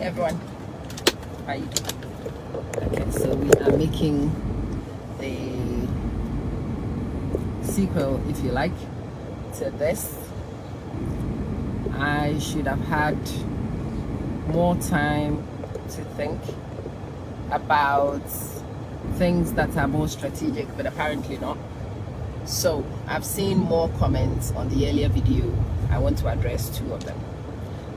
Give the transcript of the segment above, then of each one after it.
everyone, how you doing? Okay, so we are making the sequel, if you like, to this. I should have had more time to think about things that are more strategic, but apparently not. So I've seen more comments on the earlier video. I want to address two of them.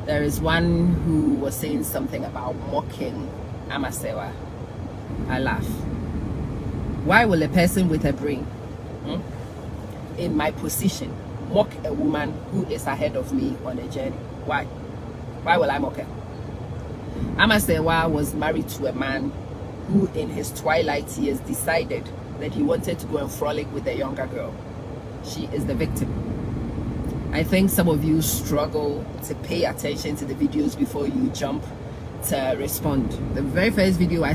There is one who was saying something about mocking Amasewa. I laugh. Why will a person with a brain in my position mock a woman who is ahead of me on a journey? Why? Why will I mock her? Amasewa was married to a man who in his twilight years decided that he wanted to go and frolic with a younger girl. She is the victim. I think some of you struggle to pay attention to the videos before you jump to respond. The very first video I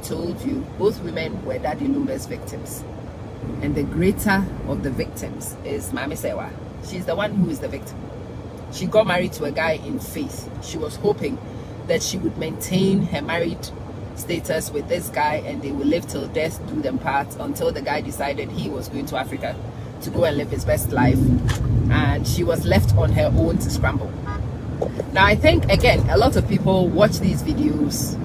told you both women were Daddy Lumba's victims. And the greater of the victims is Mamisewa. She's the one who is the victim. She got married to a guy in faith. She was hoping that she would maintain her married status with this guy and they will live till death do them part, until the guy decided he was going to Africa to go and live his best life, and she was left on her own to scramble. Now I think again a lot of people watch these videos.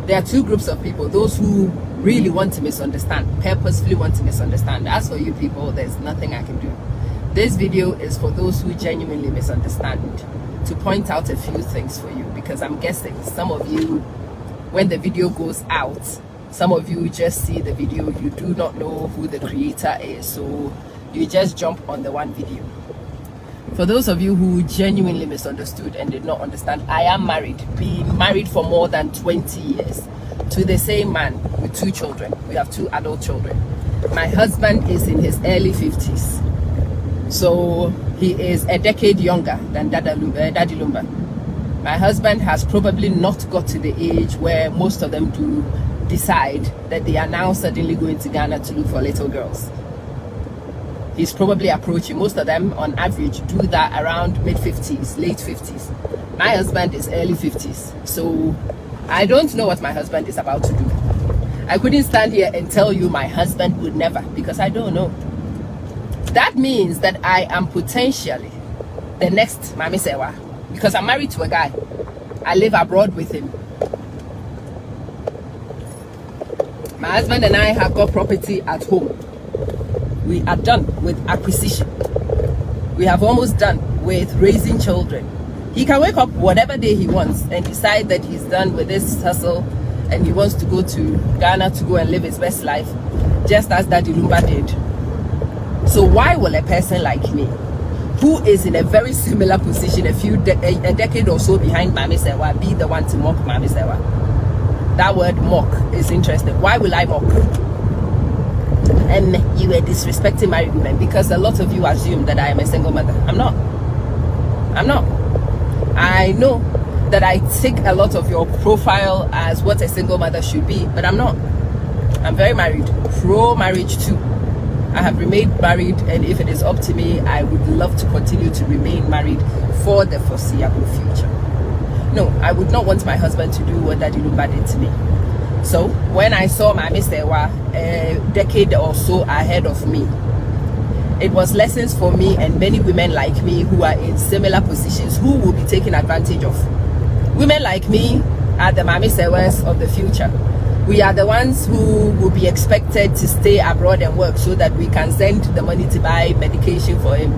There are two groups of people: those who really want to misunderstand, purposefully want to misunderstand. As for you people, there's nothing I can do. This video is for those who genuinely misunderstand, to point out a few things for you, because I'm guessing some of you, when the video goes out, some of you just see the video, you do not know who the creator is, so you just jump on the one video. For those of you who genuinely misunderstood and did not understand, I am married, been married for more than 20 years to the same man with 2 children. We have 2 adult children. My husband is in his early 50s, so he is a decade younger than Daddy Lumba. My husband has probably not got to the age where most of them do decide that they are now suddenly going to Ghana to look for little girls. He's probably approaching, most of them on average do that around mid-50s, late 50s. My husband is early 50s. So I don't know what my husband is about to do. I couldn't stand here and tell you my husband would never, because I don't know. That means that I am potentially the next Mamisewa, because I'm married to a guy. I live abroad with him. My husband and I have got property at home. We are done with acquisition. We have almost done with raising children. He can wake up whatever day he wants and decide that he's done with this hustle and he wants to go to Ghana to go and live his best life, just as Daddy Lumba did. So why will a person like me, who is in a very similar position, a decade or so behind Mamisewa, be the one to mock Mamisewa? That word mock is interesting. Why will I mock? And you were disrespecting married women, because a lot of you assume that I am a single mother. I'm not. I know that I take a lot of your profile as what a single mother should be, but I'm not. I'm very married, pro marriage too. I have remained married, and if it is up to me, I would love to continue to remain married for the foreseeable future. No, I would not want my husband to do what Daddy Lumba did to me. So when I saw my Mamisewa a decade or so ahead of me, it was lessons for me and many women like me who are in similar positions, who will be taken advantage of. Women like me are the Mamisewas of the future. We are the ones who will be expected to stay abroad and work so that we can send the money to buy medication for him.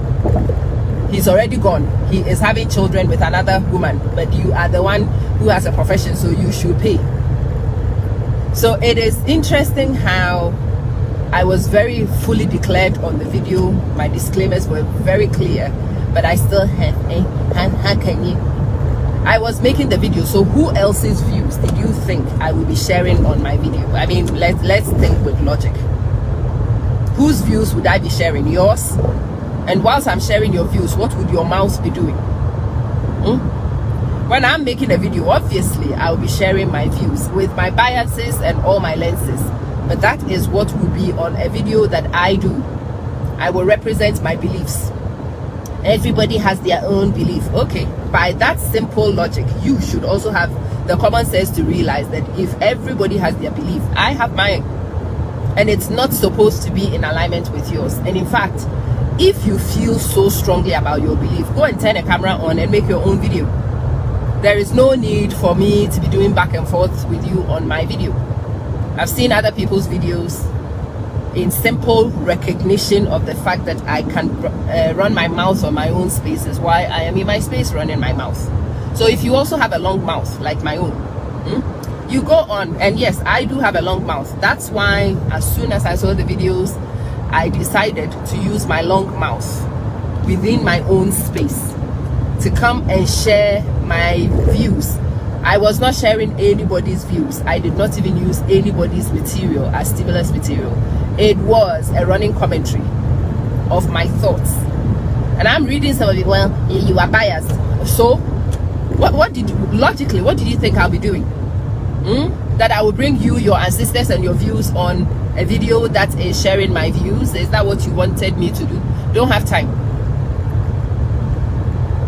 He's already gone. He is having children with another woman, but you are the one who has a profession, so you should pay. So it is interesting how I was very fully declared on the video. My disclaimers were very clear, but I still have how can you? I was making the video, so who else's views did you think I will be sharing on my video? I mean, let's think with logic. Whose views would I be sharing? Yours? And whilst I'm sharing your views, what would your mouth be doing? When I'm making a video, obviously I'll be sharing my views with my biases and all my lenses, but that is what will be on a video that I do. I will represent my beliefs. Everybody has their own belief. Okay, by that simple logic, you should also have the common sense to realize that if everybody has their belief, I have mine, and it's not supposed to be in alignment with yours. And in fact, if you feel so strongly about your belief, go and turn a camera on and make your own video. There is no need for me to be doing back and forth with you on my video. I've seen other people's videos in simple recognition of the fact that I can run my mouth on my own space is why I am in my space running my mouth. So if you also have a long mouth like my own, you go on. And yes, I do have a long mouth. That's why as soon as I saw the videos, I decided to use my long mouth within my own space to come and share my views. I was not sharing anybody's views. I did not even use anybody's material as stimulus material. It was a running commentary of my thoughts. And I'm reading some of it. Well, you are biased. So, what did you think I'll be doing? That I will bring you your ancestors and your views on a video that is sharing my views? Is that what you wanted me to do? Don't have time.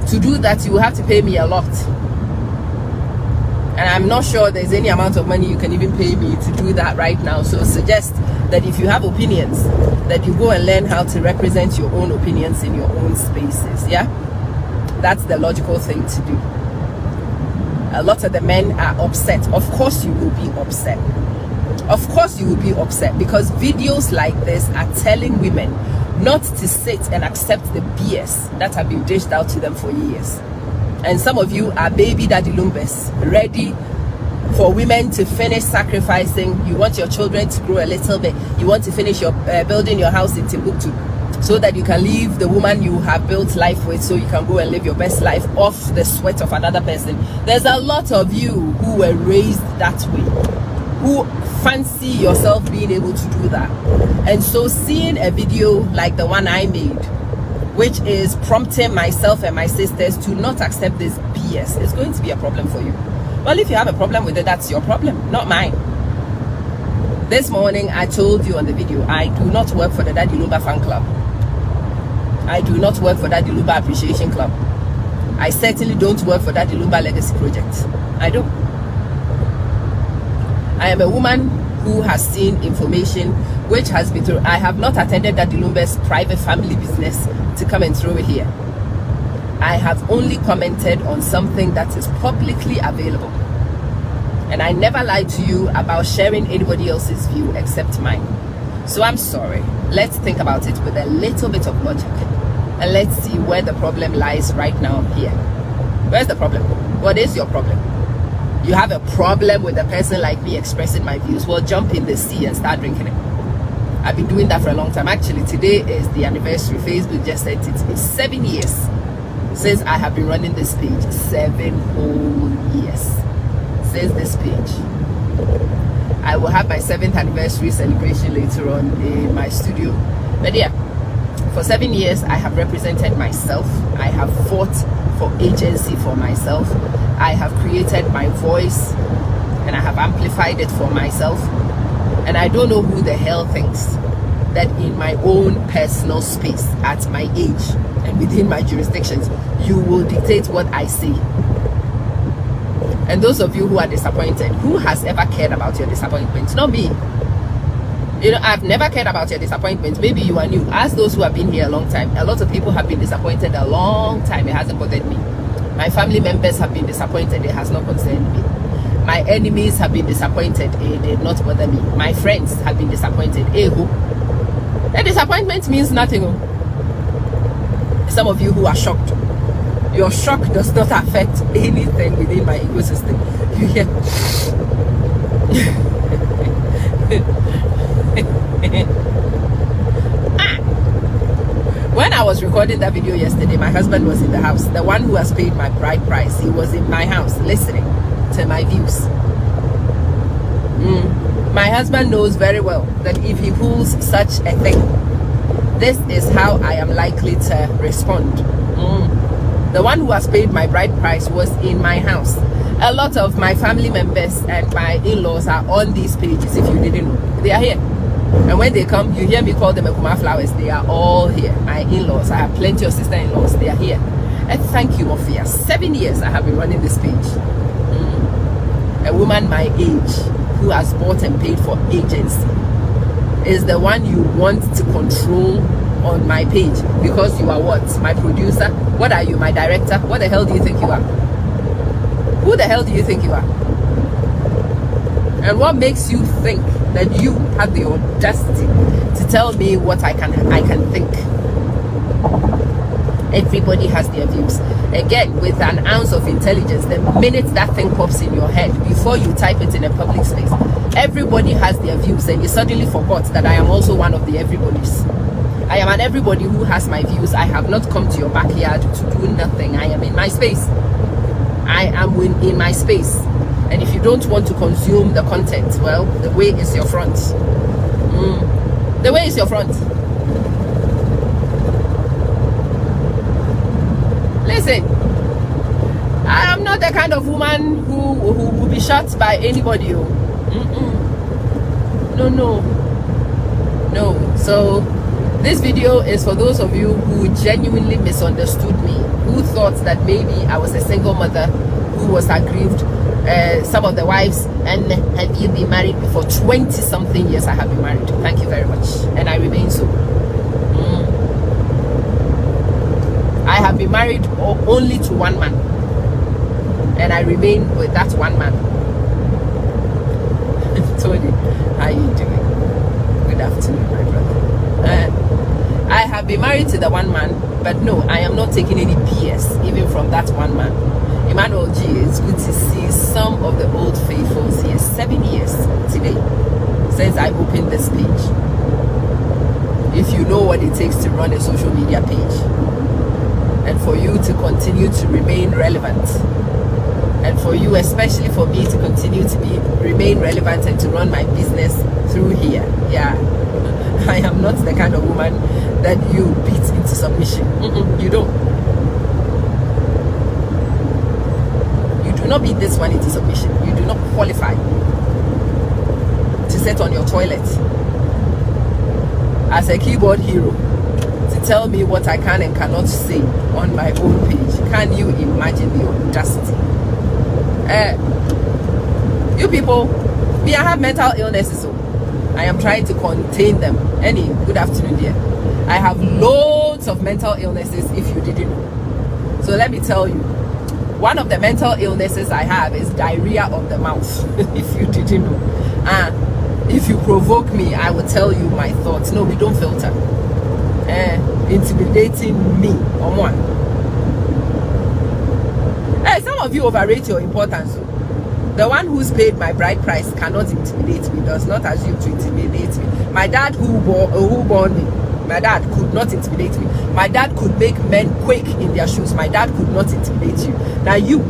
To do that, you will have to pay me a lot. And I'm not sure there's any amount of money you can even pay me to do that right now. So suggest that if you have opinions, that you go and learn how to represent your own opinions in your own spaces. Yeah, that's the logical thing to do. A lot of the men are upset. Of course you will be upset. Of course you will be upset, because videos like this are telling women not to sit and accept the BS that have been dished out to them for years. And some of you are baby daddy lumbers, ready for women to finish sacrificing. You want your children to grow a little bit. You want to finish your building your house in Timbuktu, so that you can leave the woman you have built life with, so you can go and live your best life off the sweat of another person. There's a lot of you who were raised that way, who fancy yourself being able to do that. And so seeing a video like the one I made, which is prompting myself and my sisters to not accept this BS, is going to be a problem for you. Well, if you have a problem with it, that's your problem, not mine. This morning I told you on the video, I do not work for the Daddy Lumba fan club. I do not work for Daddy Lumba appreciation club. I certainly don't work for Daddy Lumba legacy project. I don't. I am a woman who has seen information which has been through. I have not attended Daddy Lumba's private family business to come and throw it here. I have only commented on something that is publicly available. And I never lied to you about sharing anybody else's view except mine. So I'm sorry. Let's think about it with a little bit of logic. And let's see where the problem lies right now here. Where's the problem? What is your problem? You have a problem with a person like me expressing my views? Well, jump in the sea and start drinking it. I've been doing that for a long time. Actually, today is the anniversary. Facebook just said it's 7 years since I have been running this page. 7 whole years since this page. I will have my 7th anniversary celebration later on in my studio. But yeah, for 7 years I have represented myself. I have fought for agency for myself. I have created my voice and I have amplified it for myself. And I don't know who the hell thinks that in my own personal space, at my age and within my jurisdictions, you will dictate what I say. And those of you who are disappointed, who has ever cared about your disappointment? Not me. You know, I've never cared about your disappointment. Maybe you are new. As those who have been here a long time, a lot of people have been disappointed a long time. It hasn't bothered me. My family members have been disappointed. It has not concerned me. My enemies have been disappointed. It did not bother me. My friends have been disappointed. The disappointment means nothing. Some of you who are shocked, your shock does not affect anything within my ecosystem. You hear? When I was recording that video yesterday, my husband was in the house. The one who has paid my bride price, he was in my house listening to my views. My husband knows very well that if he pulls such a thing, this is how I am likely to respond. The one who has paid my bride price was in my house. A lot of my family members and my in-laws are on these pages. If you didn't know, they are here. And when they come, you hear me call them Ekuma flowers. They are all here. My in-laws, I have plenty of sister-in-laws. They are here. And thank you, Mofia. 7 years I have been running this page. a woman my age who has bought and paid for agency is the one you want to control on my page because you are what? My producer? What are you? My director? What the hell do you think you are? Who the hell do you think you are? And what makes you think that you have the audacity to tell me what I can think? Everybody has their views. Again, with an ounce of intelligence, the minute that thing pops in your head, before you type it in a public space, everybody has their views, and you suddenly forgot that I am also one of the everybody's. I am an everybody who has my views. I have not come to your backyard to do nothing. I am in my space. I am in my space. And if you don't want to consume the content, well, the way is your front. The way is your front. Listen, I am not the kind of woman who will be shot by anybody. No. So this video is for those of you who genuinely misunderstood me, who thought that maybe I was a single mother who was aggrieved. Some of the wives, and have you been married before? 20 something years I have been married. Thank you very much, and I remain so. I have been married only to one man, and I remain with that one man. Tony, how are you doing? Good afternoon, my brother. I have been married to the one man, but no, I am not taking any BS even from that one man. Emmanuel G, it's good to see some of the old faithfuls here. 7 years today since I opened this page. If you know what it takes to run a social media page, and for you to continue to remain relevant, and for you, especially for me, to continue to remain relevant and to run my business through here, yeah, I am not the kind of woman that you beat into submission. You don't. Do not beat this one into submission. You do not qualify to sit on your toilet as a keyboard hero to tell me what I can and cannot say on my own page. Can you imagine the audacity? You people, me, I have mental illnesses, so I am trying to contain them. Good afternoon, dear. I have loads of mental illnesses, if you didn't know. So let me tell you, one of the mental illnesses I have is diarrhea of the mouth. If you didn't know. If you provoke me, I will tell you my thoughts. No, we don't filter. Intimidating me on one. Some of you overrate your importance. The one who's paid my bride price cannot intimidate me, does not assume to intimidate me. My dad who born me, my dad could not intimidate me. My dad could make men quake in their shoes. My dad could not intimidate you. Now you,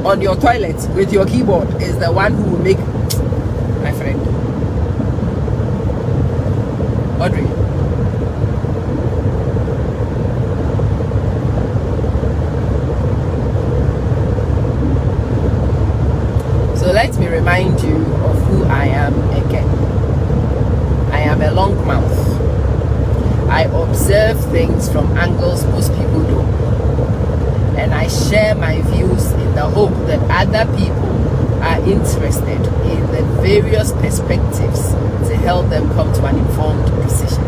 on your toilet with your keyboard, is the one who will make, my friend. Audrey. So let me remind you of who I am again. I am a long mouth. I observe things from angles most people don't. And I share my views in the hope that other people are interested in the various perspectives to help them come to an informed decision.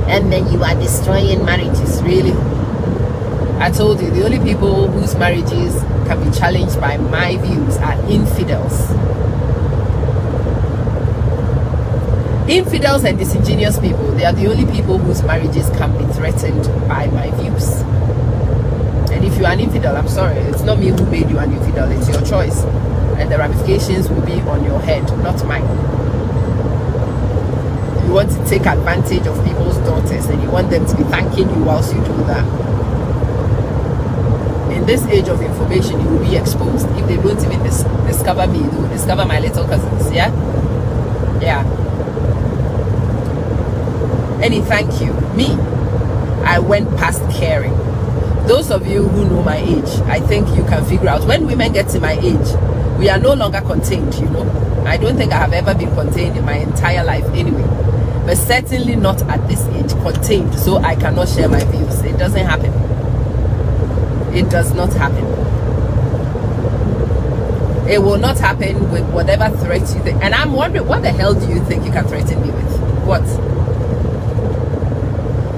And then you are destroying marriages, really? I told you, the only people whose marriages can be challenged by my views are infidels. Infidels and disingenuous people, they are the only people whose marriages can be threatened by my views. And if you are an infidel, I'm sorry, it's not me who made you an infidel, it's your choice. And the ramifications will be on your head, not mine. You want to take advantage of people's daughters and you want them to be thanking you whilst you do that. In this age of information, you will be exposed. If they don't even discover me, they will discover my little cousins, yeah? Yeah. Thank you. Me, I went past caring. Those of you who know my age, I think you can figure out when women get to my age, we are no longer contained, you know. I don't think I have ever been contained in my entire life anyway, but certainly not at this age, contained, so I cannot share my views. It doesn't happen. It does not happen. It will not happen with whatever threat you think. And I'm wondering, what the hell do you think you can threaten me with? What?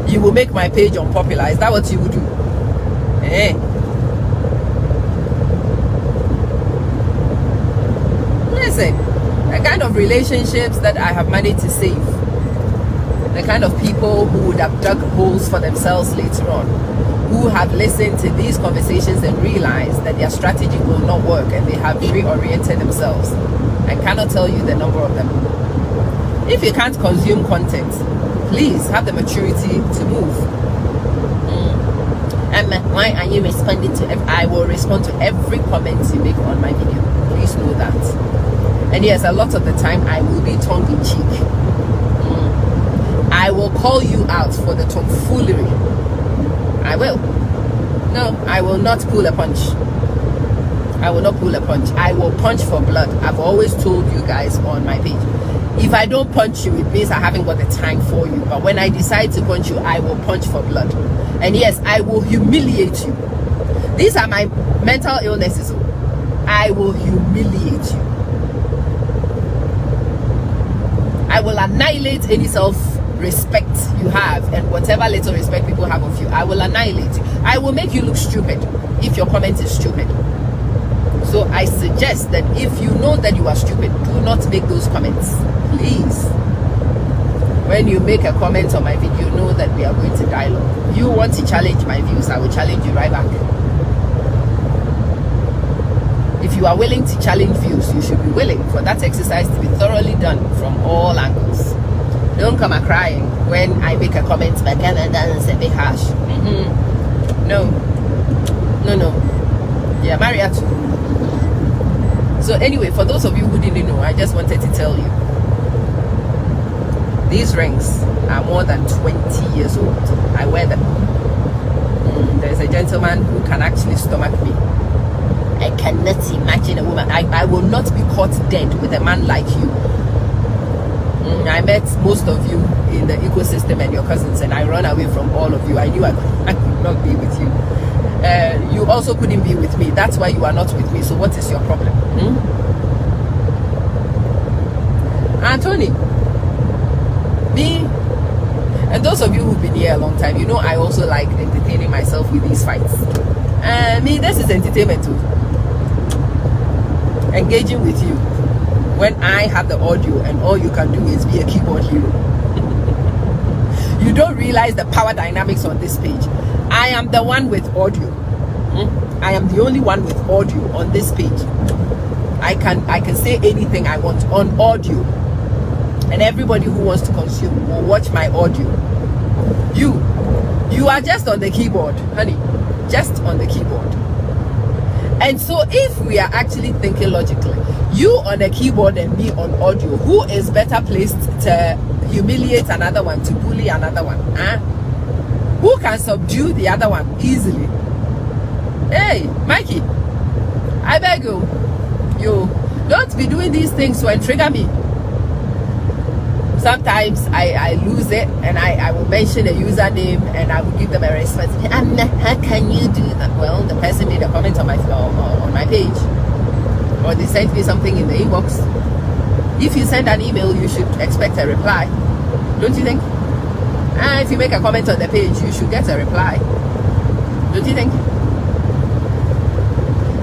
You will make my page unpopular. Is that what you would do? Eh? Listen, the kind of relationships that I have managed to save, the kind of people who would have dug holes for themselves later on, who have listened to these conversations and realized that their strategy will not work and they have reoriented themselves. I cannot tell you the number of them. If you can't consume content, please have the maturity to move. And why are you responding to I will respond to every comment you make on my video. Please know that. And yes, a lot of the time I will be tongue-in-cheek. I will call you out for the tomfoolery. I will. No, I will not pull a punch. I will not pull a punch. I will punch for blood. I've always told you guys on my page, if I don't punch you, it means I haven't got the time for you. But when I decide to punch you, I will punch for blood. And yes, I will humiliate you. These are my mental illnesses. I will humiliate you. I will annihilate any self-respect you have and whatever little respect people have of you. I will annihilate you. I will make you look stupid if your comment is stupid. So I suggest that if you know that you are stupid, do not make those comments. Please. When you make a comment on my video, know that we are going to dialogue. You want to challenge my views, I will challenge you right back. If you are willing to challenge views, you should be willing for that exercise to be thoroughly done from all angles. Don't come a crying when I make a comment, but that's a bit harsh. No. Yeah, Maria too. So anyway, for those of you who didn't know, I just wanted to tell you, these rings are more than 20 years old. I wear them. There's a gentleman who can actually stomach me. I cannot imagine a woman. I will not be caught dead with a man like you. I met most of you in the ecosystem and your cousins, and I run away from all of you. I knew I could not be with you. You also couldn't be with me. That's why you are not with me. So what is your problem? Tony, me, and those of you who've been here a long time, you know I also like entertaining myself with these fights. Me, this is entertainment too. Engaging with you when I have the audio and all you can do is be a keyboard hero. You don't realize the power dynamics on this page. I am the one with audio. I am the only one with audio on this page. I can say anything I want on audio, and everybody who wants to consume will watch my audio. You are just on the keyboard, honey, just on the keyboard. And so if we are actually thinking logically, you on the keyboard and me on audio, who is better placed to humiliate another one, to bully another one? Who can subdue the other one easily? Hey, Mikey, I beg you, don't be doing these things to trigger me. Sometimes I lose it and I will mention a username and I will give them a response. How can you do that? Well, the person made a comment on my page, or they sent me something in the inbox. If you send an email, you should expect a reply, don't you think? And if you make a comment on the page, you should get a reply, don't you think?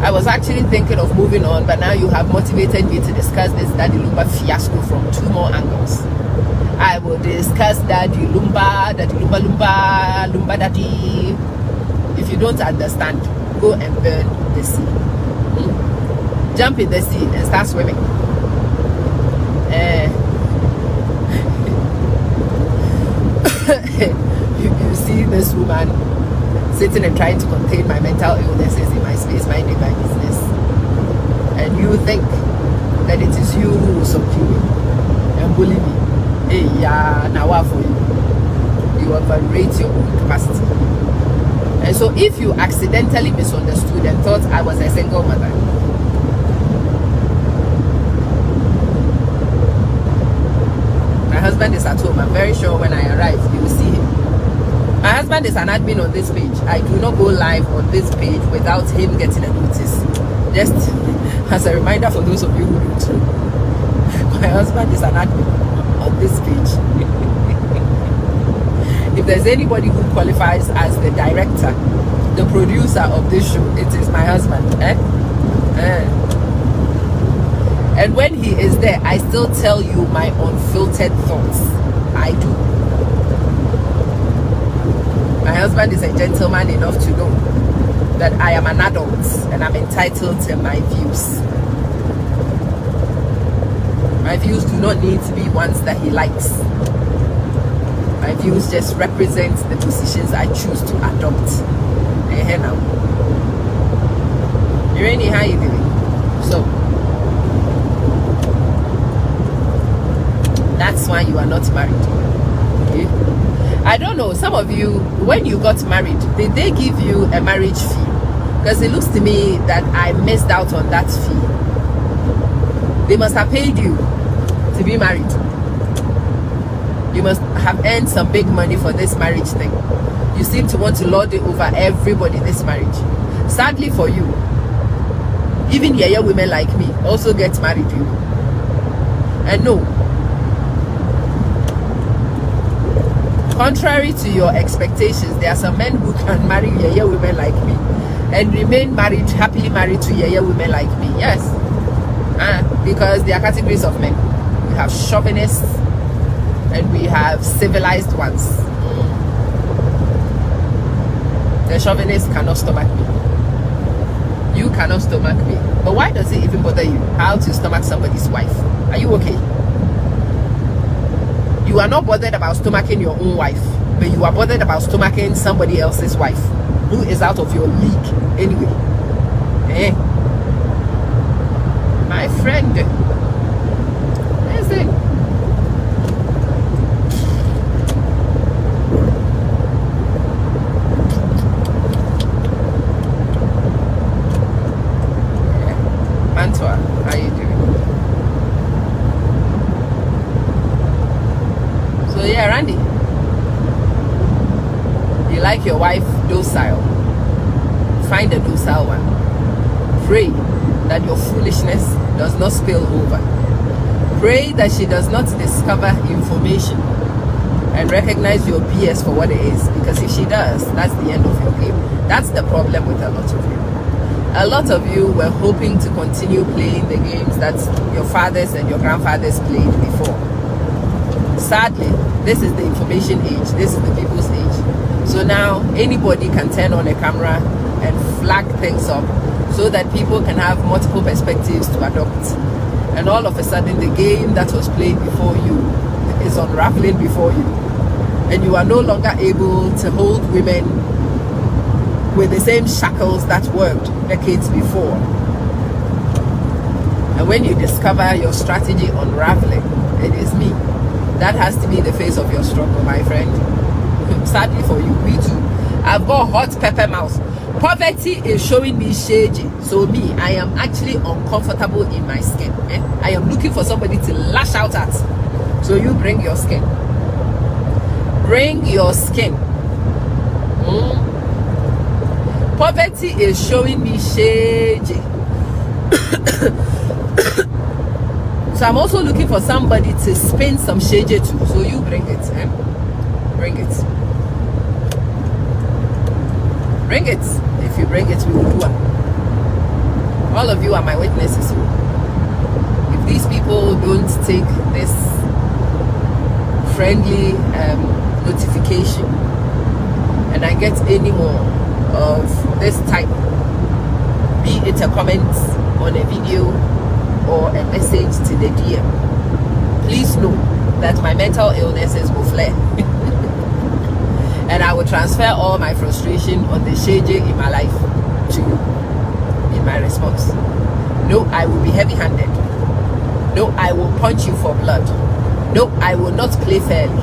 I was actually thinking of moving on, but now you have motivated me to discuss this Daddy Lumba fiasco from 2 more angles. I will discuss Daddy Lumba, Lumba Daddy. If you don't understand, go and burn the sea. Jump in the sea and start swimming. You see this woman sitting and trying to contain my mental illnesses in my space, minding my business, and you think that it is you who will subdue me and bully me. Hey, yeah, now what for you? You overrate your own capacity. And so if you accidentally misunderstood and thought I was a single mother, my husband is at home. I'm very sure when I arrive you will see him. My husband is an admin on this page. I do not go live on this page without him getting a notice. Just As a reminder for those of you who don't know, my husband is an admin on this page. If there's anybody who qualifies as the director, the producer of this show, it is my husband. And when he is there, I still tell you my unfiltered thoughts. I do. My husband is a gentleman enough to know that I am an adult and I'm entitled to my views. My views do not need to be ones that he likes. My views just represent the positions I choose to adopt. Now, Irene, how you doing? So that's why you are not married. Okay? I don't know, some of you, when you got married, did they give you a marriage fee? Because it looks to me that I missed out on that fee. They must have paid you to be married. You must have earned some big money for this marriage thing. You seem to want to lord it over everybody, this marriage. Sadly for you, even yaya women like me also get married, you. And no, contrary to your expectations, there are some men who can marry yaya women like me and remain married, happily married to yaya women like me. Yes. Because there are categories of men. We have chauvinists and we have civilized ones. The chauvinist cannot stomach me. You cannot stomach me. But why does it even bother you how to stomach somebody's wife? Are you okay? You are not bothered about stomaching your own wife, but you are bothered about stomaching somebody else's wife who is out of your league anyway. My friend, listen. Mantua, how you doing? So yeah, Randy, you like your wife docile? Find a docile one. Pray that your foolishness does not spill over. Pray that she does not discover information and recognize your BS for what it is. Because if she does, that's the end of your game. That's the problem with a lot of you. A lot of you were hoping to continue playing the games that your fathers and your grandfathers played before. Sadly, this is the information age. This is the people's age. So now anybody can turn on a camera and flag things up so that people can have multiple perspectives to adopt. And all of a sudden, the game that was played before you is unraveling before you. And you are no longer able to hold women with the same shackles that worked decades before. And when you discover your strategy unraveling, it is me. That has to be the face of your struggle, my friend. Sadly for you, me too. I've got hot pepper mouth. Poverty is showing me shady. So me, I am actually uncomfortable in my skin. I am looking for somebody to lash out at. So you bring your skin. Bring your skin. Poverty is showing me shady. So I'm also looking for somebody to spin some shady too. So you bring it. Bring it. Bring it. If you bring it, we will do it. All of you are my witnesses. If these people don't take this friendly notification and I get any more of this type, be it a comment on a video or a message to the DM, please know that my mental illnesses will flare. And I will transfer all my frustration on the shade in my life to you in my response. No, I will be heavy-handed. No, I will punch you for blood. No, I will not play fairly.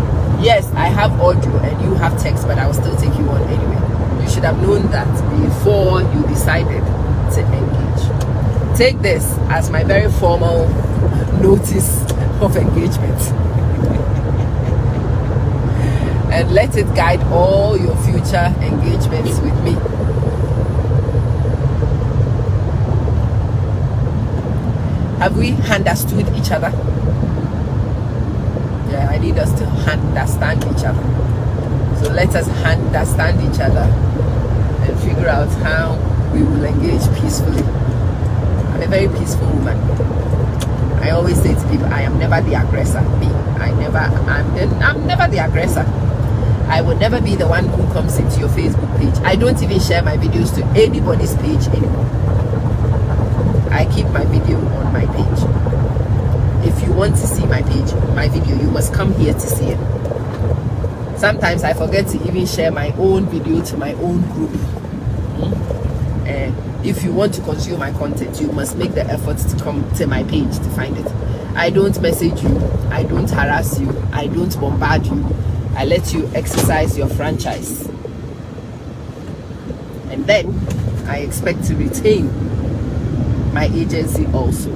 Yes, I have audio and you have text, but I will still take you on anyway. You should have known that before you decided to engage. Take this as my very formal notice of engagement. And let it guide all your future engagements with me. Have we understood each other? Yeah, I need us to understand each other. So let us understand each other and figure out how we will engage peacefully. I'm a very peaceful woman. I always say to people, I am never the aggressor. I'm never the aggressor. I will never be the one who comes into your Facebook page. I don't even share my videos to anybody's page anymore. I keep my video on my page. If you want to see my page, my video, you must come here to see it. Sometimes I forget to even share my own video to my own group. If you want to consume my content, you must make the effort to come to my page to find it. I don't message you, I don't harass you, I don't bombard you. I let you exercise your franchise. And then I expect to retain my agency also.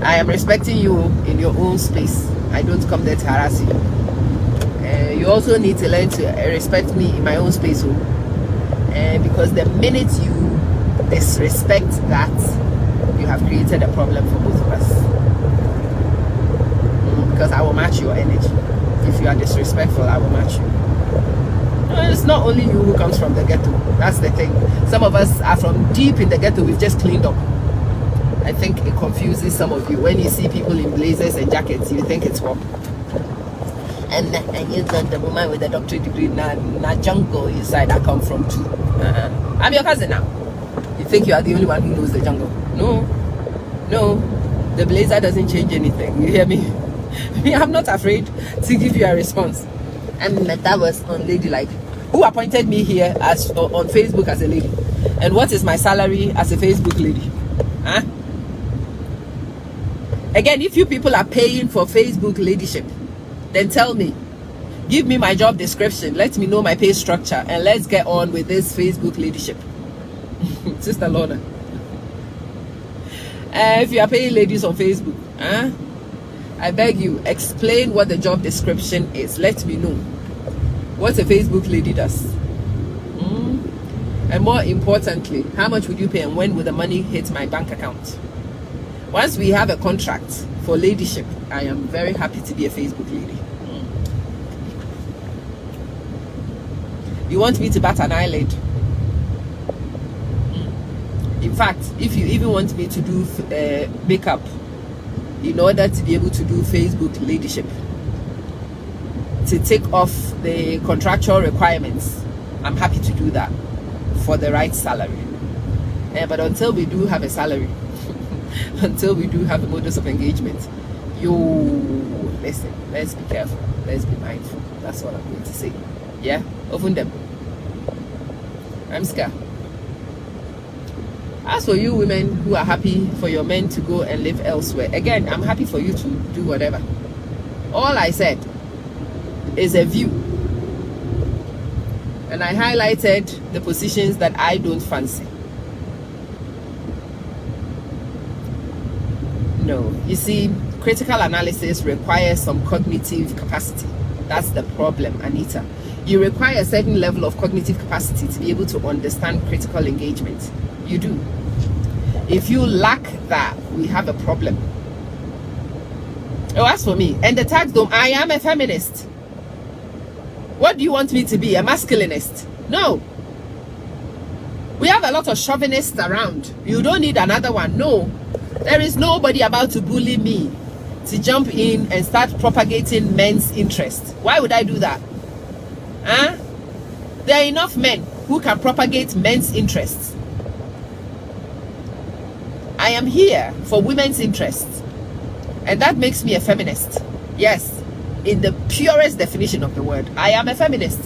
I am respecting you in your own space. I don't come there to harass you. You also need to learn to respect me in my own space. Because the minute you disrespect that, you have created a problem for both of us. Because I will match your energy. If you are disrespectful, I will match you. No, it's not only you who comes from the ghetto. That's the thing. Some of us are from deep in the ghetto. We've just cleaned up. I think it confuses some of you. When you see people in blazers and jackets, you think it's war. And you got the woman with a doctorate degree, na jungle inside I come from too. I'm your cousin now. You think you are the only one who knows the jungle? No. The blazer doesn't change anything. You hear me? I'm not afraid to give you a response. And that was unladylike. Who appointed me here as on Facebook as a lady? And what is my salary as a Facebook lady? Huh? Again, if you people are paying for Facebook ladyship, then tell me. Give me my job description. Let me know my pay structure. And let's get on with this Facebook leadership. Sister Lorna. If you are paying ladies on Facebook, I beg you, explain what the job description is. Let me know what a Facebook lady does. And more importantly, how much would you pay and when will the money hit my bank account? Once we have a contract for ladyship, I am very happy to be a Facebook lady. You want me to bat an eyelid? In fact, if you even want me to do makeup in order to be able to do Facebook leadership, to take off the contractual requirements, I'm happy to do that for the right salary. But until we do have a salary, until we do have the modus of engagement, listen, let's be careful, let's be mindful. That's what I'm going to say. Yeah, open them. I'm scared. As for you women who are happy for your men to go and live elsewhere, again, I'm happy for you to do whatever. All I said is a view. And I highlighted the positions that I don't fancy. No, you see, critical analysis requires some cognitive capacity. That's the problem, Anita. You require a certain level of cognitive capacity to be able to understand critical engagement. You do. If you lack that, we have a problem. Oh, as for me, and the tags don't, I am a feminist. What do you want me to be? A masculinist? No. We have a lot of chauvinists around. You don't need another one. No. There is nobody about to bully me to jump in and start propagating men's interests. Why would I do that? Huh? There are enough men who can propagate men's interests. I am here for women's interests. And that makes me a feminist. Yes, in the purest definition of the word, I am a feminist.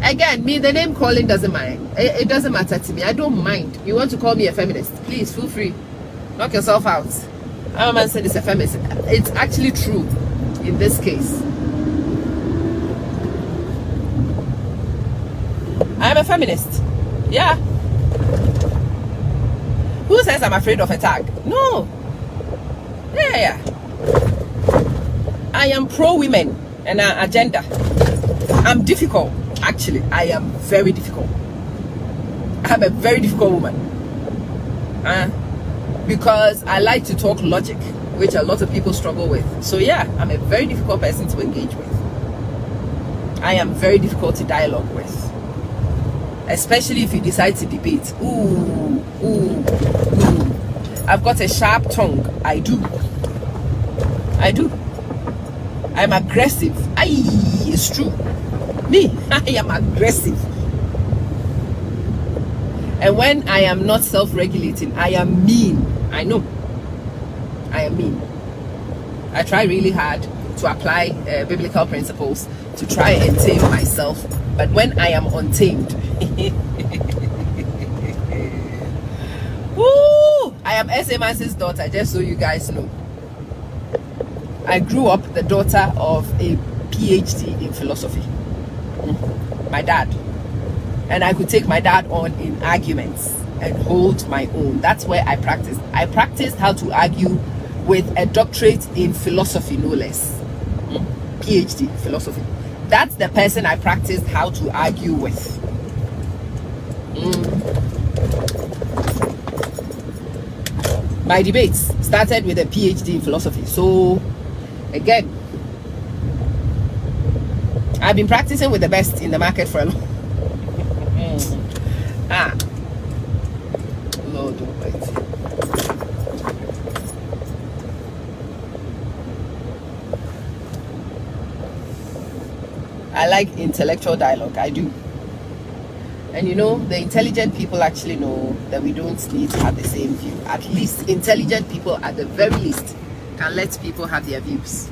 Again, me, the name calling doesn't mind. It doesn't matter to me. I don't mind. You want to call me a feminist? Please, feel free. Knock yourself out. I'm a man said it's a feminist. It's actually true in this case. I'm a feminist. Yeah. Who says I'm afraid of a tag? No. Yeah. I am pro-women and our agenda. I'm difficult. Actually, I am very difficult. I'm a very difficult woman. because I like to talk logic, which a lot of people struggle with. So yeah, I'm a very difficult person to engage with. I am very difficult to dialogue with, especially if you decide to debate. Ooh. I've got a sharp tongue. I do. I'm aggressive. It's true. Me, I am aggressive. And when I am not self-regulating, I am mean. I know. I am mean. I try really hard to apply biblical principles to try and tame myself. But when I am untamed, woo! I am SMS's daughter, just so you guys know. I grew up the daughter of a PhD in philosophy. My dad. And I could take my dad on in arguments and hold my own. That's where I practiced. I practiced how to argue with a doctorate in philosophy, no less. PhD, philosophy. That's the person I practiced how to argue with. My debates started with a PhD in philosophy. So, again, I've been practicing with the best in the market for a long Lord Almighty. I like intellectual dialogue. I do. And you know, the intelligent people actually know that we don't need to have the same view. At least intelligent people, at the very least, can let people have their views.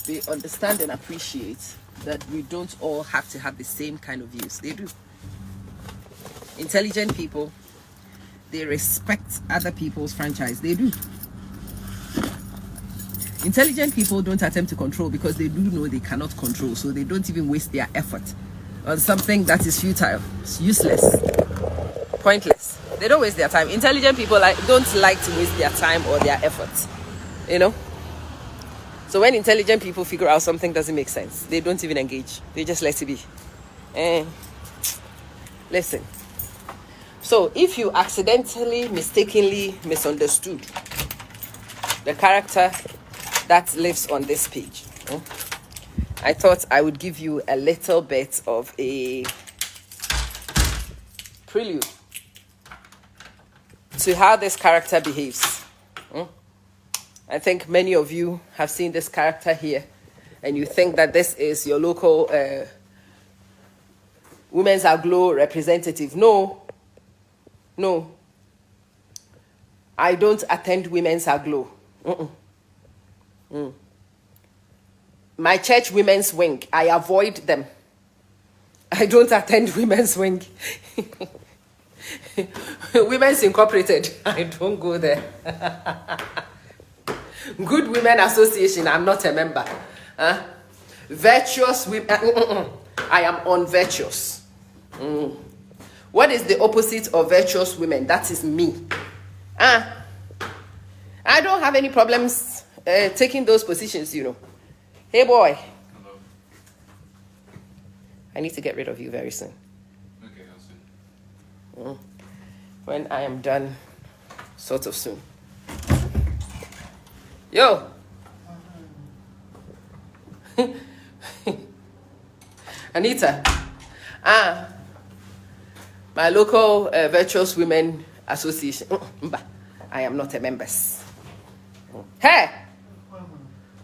They understand and appreciate that we don't all have to have the same kind of views. They do. Intelligent people, they respect other people's franchise. They do. Intelligent people don't attempt to control because they do know they cannot control, so they don't even waste their effort on something that is futile, useless, pointless. They don't waste their time. Intelligent people don't like to waste their time or their effort, you know. So when intelligent people figure out something doesn't make sense, they don't even engage. They just let it be. Listen. So if you accidentally, mistakenly misunderstood the character that lives on this page, I thought I would give you a little bit of a prelude to how this character behaves. I think many of you have seen this character here, and you think that this is your local Women's Aglo representative. No. I don't attend Women's Aglo. My church women's wing, I avoid them. I don't attend women's wing. Women's Incorporated, I don't go there. Good Women Association, I'm not a member. Virtuous women, I am unvirtuous. What is the opposite of virtuous women? That is me. I don't have any problems taking those positions, you know. Hey, boy. Hello. I need to get rid of you very soon. Okay, how soon? When I am done, sort of soon. Yo. Anita. My local Virtuous Women Association. I am not a member. Hey!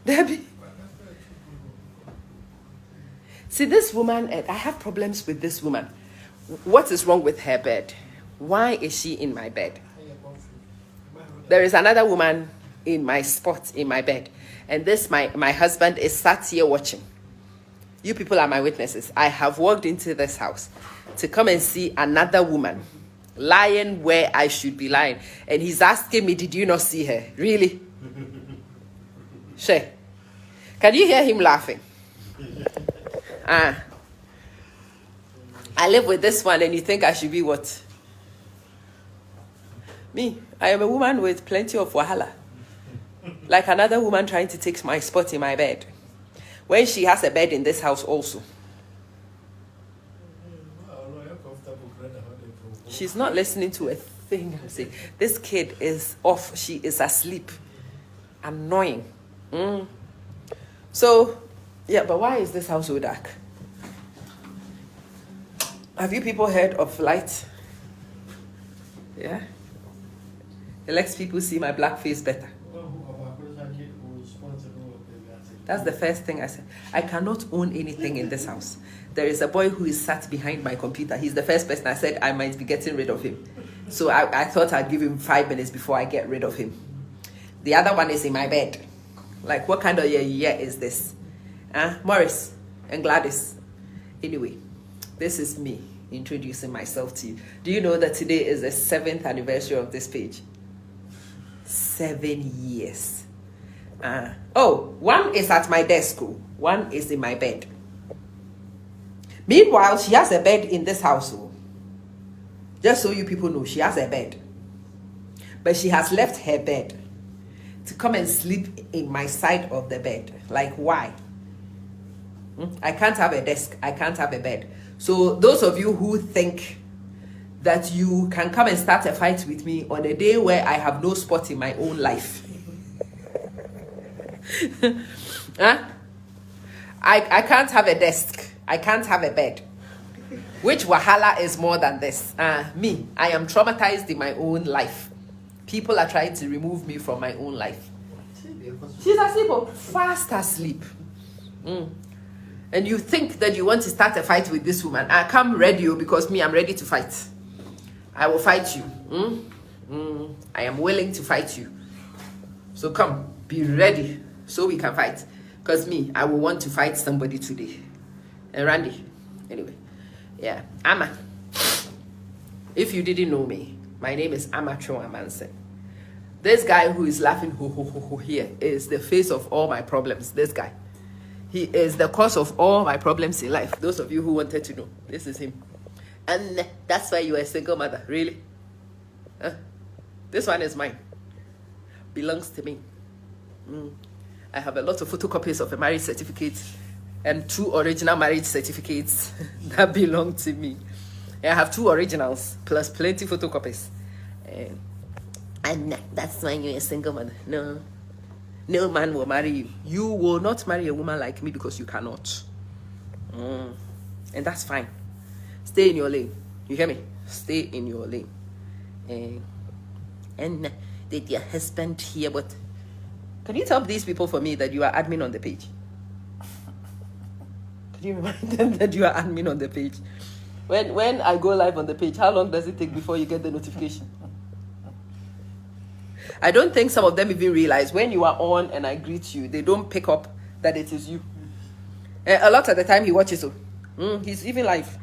Debbie. See, this woman, I have problems with this woman. What is wrong with her bed? Why is she in my bed? There is another woman in my spot in my bed. And this, my husband is sat here watching. You people are my witnesses. I have walked into this house to come and see another woman lying where I should be lying. And he's asking me, did you not see her? Really? Sure. Can you hear him laughing? I live with this one and you think I should be what? Me, I am a woman with plenty of wahala. Like another woman trying to take my spot in my bed. When she has a bed in this house also. She's not listening to a thing I'm saying. This kid is off. She is asleep. Annoying. So, yeah, but why is this house so dark? Have you people heard of light? Yeah? It lets people see my black face better. That's the first thing I said. I cannot own anything in this house. There is a boy who is sat behind my computer. He's the first person I said I might be getting rid of him. So I thought I'd give him 5 minutes before I get rid of him. The other one is in my bed. Like, what kind of year is this? Morris and Gladys. Anyway, this is me introducing myself to you. Do you know that today is the 7th anniversary of this page? 7 years. One is at my desk. One is in my bed. Meanwhile, she has a bed in this house. Just so you people know, she has a bed. But she has left her bed to come and sleep in my side of the bed. Like, why? I can't have a desk. I can't have a bed. So those of you who think that you can come and start a fight with me on a day where I have no spot in my own life. I can't have a desk. I can't have a bed. Which wahala is more than this? Me. I am traumatized in my own life. People are trying to remove me from my own life. She's asleep, fast asleep. And you think that you want to start a fight with this woman. I come ready because me, I'm ready to fight. I will fight you. I am willing to fight you. So come, be ready so we can fight. Because me, I will want to fight somebody today. And Randy, anyway. Yeah, Amma. If you didn't know me, my name is Amma Chouamanse. This guy who is laughing here is the face of all my problems. This guy. He is the cause of all my problems in life. Those of you who wanted to know, this is him. And that's why you are a single mother. Really? This one is mine. Belongs to me. I have a lot of photocopies of a marriage certificate and 2 original marriage certificates that belong to me. I have 2 originals plus plenty photocopies. And that's why you're a single mother. No man will marry you. You will not marry a woman like me because you cannot. And that's fine. Stay in your lane. You hear me? Stay in your lane. And did your husband hear what? Can you tell these people for me that you are admin on the page? Could you remind them that you are admin on the page? When I go live on the page, how long does it take before you get the notification? I don't think some of them even realize when you are on and I greet you, they don't pick up that it is you. A lot of the time he watches. He's even live.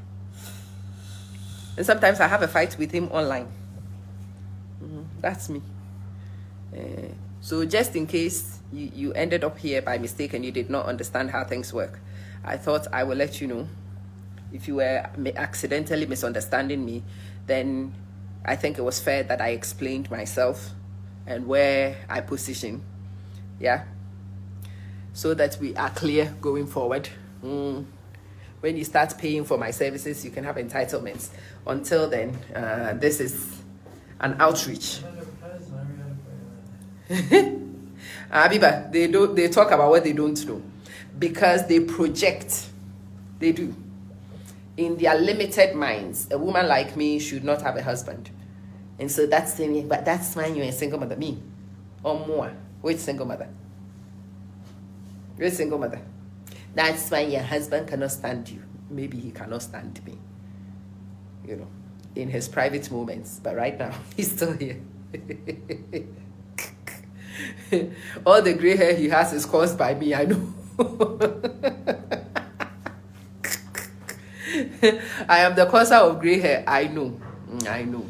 And sometimes I have a fight with him online. That's me. So just in case you ended up here by mistake and you did not understand how things work, I thought I will let you know. If you were accidentally misunderstanding me, then I think it was fair that I explained myself and where I position. Yeah? So that we are clear going forward. When you start paying for my services, you can have entitlements. Until then, this is an outreach. Abiba, they talk about what they don't know. Because they project. They do. In their limited minds, a woman like me should not have a husband. And so that's the me, but that's why you're a single mother. Me. Or more. Which single mother? You're a single mother. That's why your husband cannot stand you. Maybe he cannot stand me. You know, in his private moments. But right now, he's still here. All the gray hair he has is caused by me, I know. I am the causer of gray hair, I know. I know.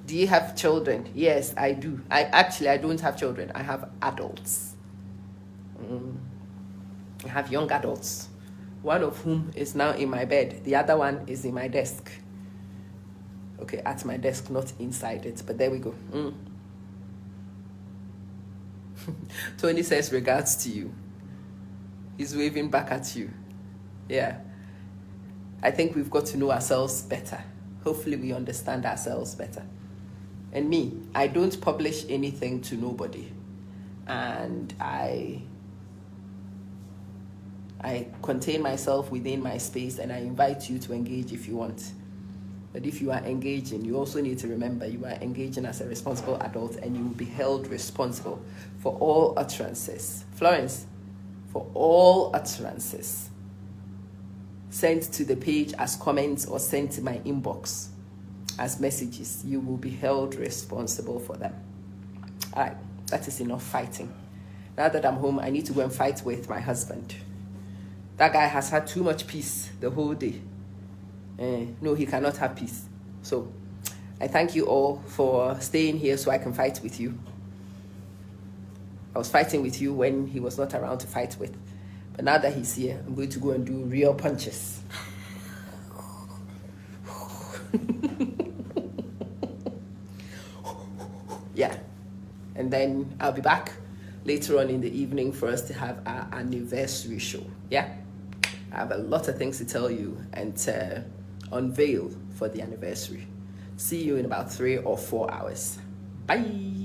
Do you have children? Yes, I do. I don't have children. I have adults. I have young adults. One of whom is now in my bed. The other one is in my desk. Okay, at my desk, not inside it, but there we go. Tony says regards to you. He's waving back at you. Yeah. I think we've got to know ourselves better. Hopefully we understand ourselves better. And me, I don't publish anything to nobody. And I contain myself within my space, and I invite you to engage if you want. But if you are engaging, you also need to remember you are engaging as a responsible adult, and you will be held responsible for all utterances. Florence, for all utterances sent to the page as comments or sent to my inbox as messages, you will be held responsible for them. All right, that is enough fighting. Now that I'm home, I need to go and fight with my husband. That guy has had too much peace the whole day. No, he cannot have peace. So I thank you all for staying here so I can fight with you. I was fighting with you when he was not around to fight with. But now that he's here, I'm going to go and do real punches. Yeah. And then I'll be back later on in the evening for us to have our anniversary show. Yeah. I have a lot of things to tell you and to unveil for the anniversary. See you in about 3 or 4 hours. Bye.